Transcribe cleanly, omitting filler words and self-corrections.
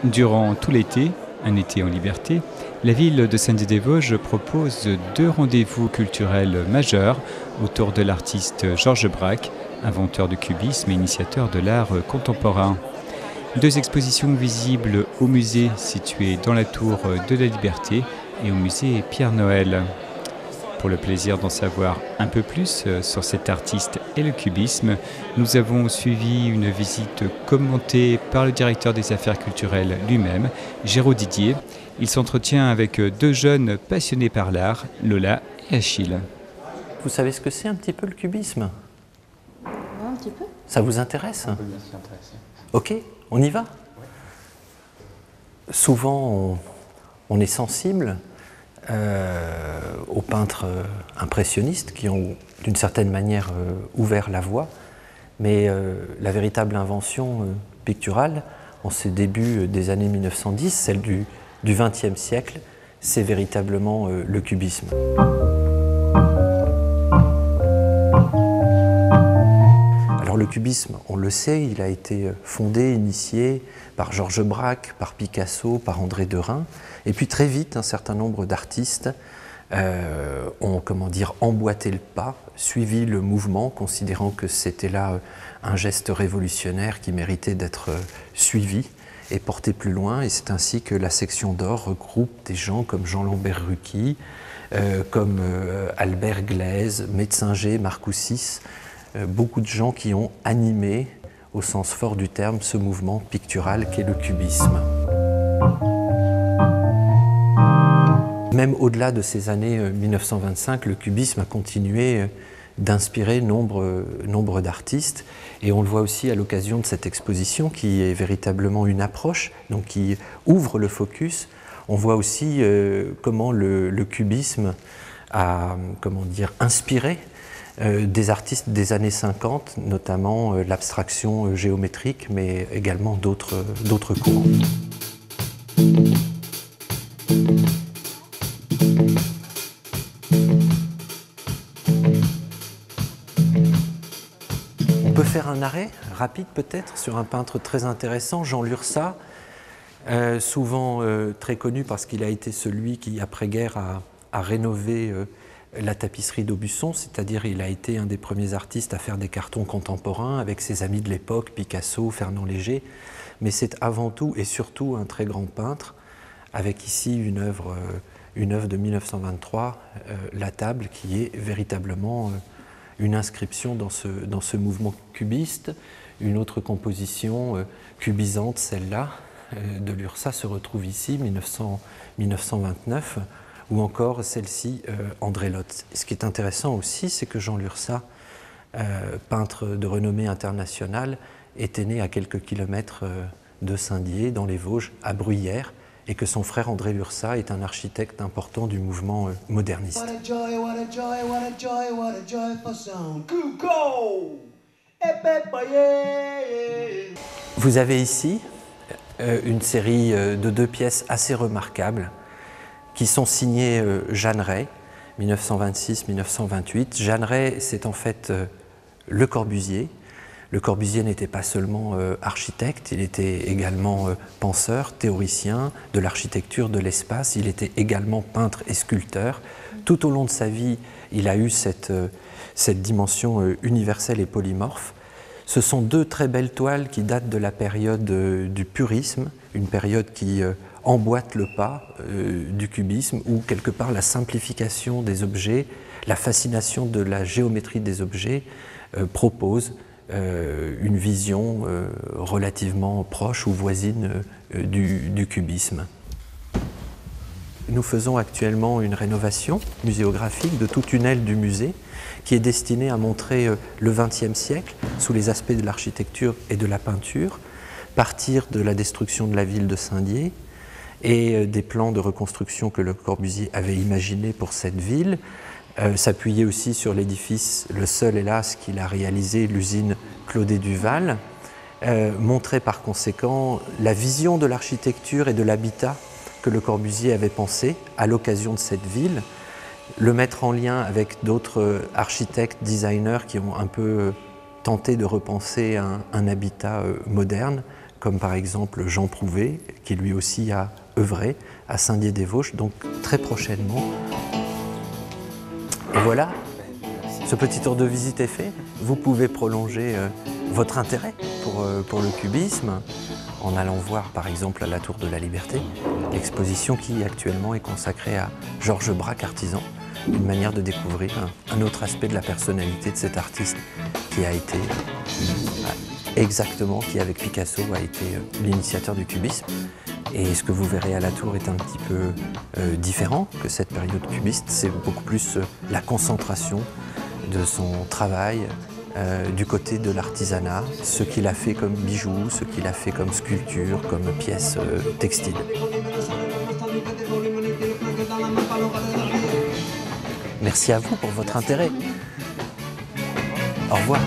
Durant tout l'été, un été en liberté, la ville de Saint-Dié-des-Vosges propose 2 rendez-vous culturels majeurs autour de l'artiste Georges Braque, inventeur du cubisme et initiateur de l'art contemporain. 2 expositions visibles au musée situé dans la tour de la Liberté et au musée Pierre-Noël. Pour le plaisir d'en savoir un peu plus sur cet artiste et le cubisme, nous avons suivi une visite commentée par le directeur des affaires culturelles lui-même, Géraud Didier. Il s'entretient avec 2 jeunes passionnés par l'art, Lola et Achille. Vous savez ce que c'est un petit peu le cubisme? Un petit peu. Ça vous intéresse? On peut bien s'y intéresser. Ok, on y va? Souvent, on est sensible aux peintres impressionnistes qui ont d'une certaine manière ouvert la voie, mais la véritable invention picturale en ces débuts des années 1910, celle du XXe siècle, c'est véritablement le cubisme. Alors le cubisme, on le sait, il a été fondé, initié par Georges Braque, par Picasso, par André Derain, et puis très vite un certain nombre d'artistes ont emboîté le pas, suivi le mouvement, considérant que c'était là un geste révolutionnaire qui méritait d'être suivi et porté plus loin, et c'est ainsi que la section d'or regroupe des gens comme Jean-Lambert Rucki, comme Albert Glaise, Metzinger, Marcoussis, beaucoup de gens qui ont animé, au sens fort du terme, ce mouvement pictural qu'est le cubisme. Même au-delà de ces années 1925, le cubisme a continué d'inspirer nombre d'artistes, et on le voit aussi à l'occasion de cette exposition qui est véritablement une approche, donc qui ouvre le focus. On voit aussi comment le cubisme a inspiré des artistes des années 50, notamment l'abstraction géométrique, mais également d'autres courants. On peut faire un arrêt rapide peut-être sur un peintre très intéressant, Jean Lurçat, souvent très connu parce qu'il a été celui qui, après-guerre, a rénové la tapisserie d'Aubusson, c'est-à-dire il a été un des premiers artistes à faire des cartons contemporains avec ses amis de l'époque, Picasso, Fernand Léger, mais c'est avant tout et surtout un très grand peintre, avec ici une œuvre de 1923, La Table, qui est véritablement une inscription dans ce mouvement cubiste. Une autre composition cubisante, celle-là, de Lurçat, se retrouve ici, 1929, ou encore celle-ci, André Lotz. Ce qui est intéressant aussi, c'est que Jean Lurçat, peintre de renommée internationale, était né à quelques kilomètres de Saint-Dié, dans les Vosges, à Bruyères, et que son frère André Lurçat est un architecte important du mouvement moderniste. Vous avez ici une série de 2 pièces assez remarquables qui sont signées Jeanneret, 1926-1928. Jeanneret, c'est en fait Le Corbusier. Le Corbusier n'était pas seulement architecte, il était également penseur, théoricien de l'architecture, de l'espace. Il était également peintre et sculpteur. Tout au long de sa vie, il a eu cette dimension universelle et polymorphe. Ce sont 2 très belles toiles qui datent de la période du purisme, une période qui emboîte le pas du cubisme, où quelque part la simplification des objets, la fascination de la géométrie des objets propose une vision relativement proche ou voisine du cubisme. Nous faisons actuellement une rénovation muséographique de toute une aile du musée qui est destinée à montrer le XXe siècle sous les aspects de l'architecture et de la peinture, partir de la destruction de la ville de Saint-Dié et des plans de reconstruction que Le Corbusier avait imaginés pour cette ville, s'appuyer aussi sur l'édifice, le seul hélas qu'il a réalisé, l'usine Claudet-Duval, montrer par conséquent la vision de l'architecture et de l'habitat que Le Corbusier avait pensé à l'occasion de cette ville, le mettre en lien avec d'autres architectes, designers qui ont un peu tenté de repenser un habitat moderne, comme par exemple Jean Prouvé, qui lui aussi a œuvré à Saint-Dié-des-Vosges, donc très prochainement. Et voilà, ce petit tour de visite est fait. Vous pouvez prolonger votre intérêt pour le cubisme en allant voir par exemple à la Tour de la Liberté l'exposition qui actuellement est consacrée à Georges Braque, artisan, une manière de découvrir un autre aspect de la personnalité de cet artiste qui a été exactement, qui avec Picasso a été l'initiateur du cubisme. Et ce que vous verrez à la Tour est un petit peu différent que cette période cubiste. C'est beaucoup plus la concentration de son travail du côté de l'artisanat, ce qu'il a fait comme bijoux, ce qu'il a fait comme sculpture, comme pièces textiles. Merci à vous pour votre intérêt. Au revoir.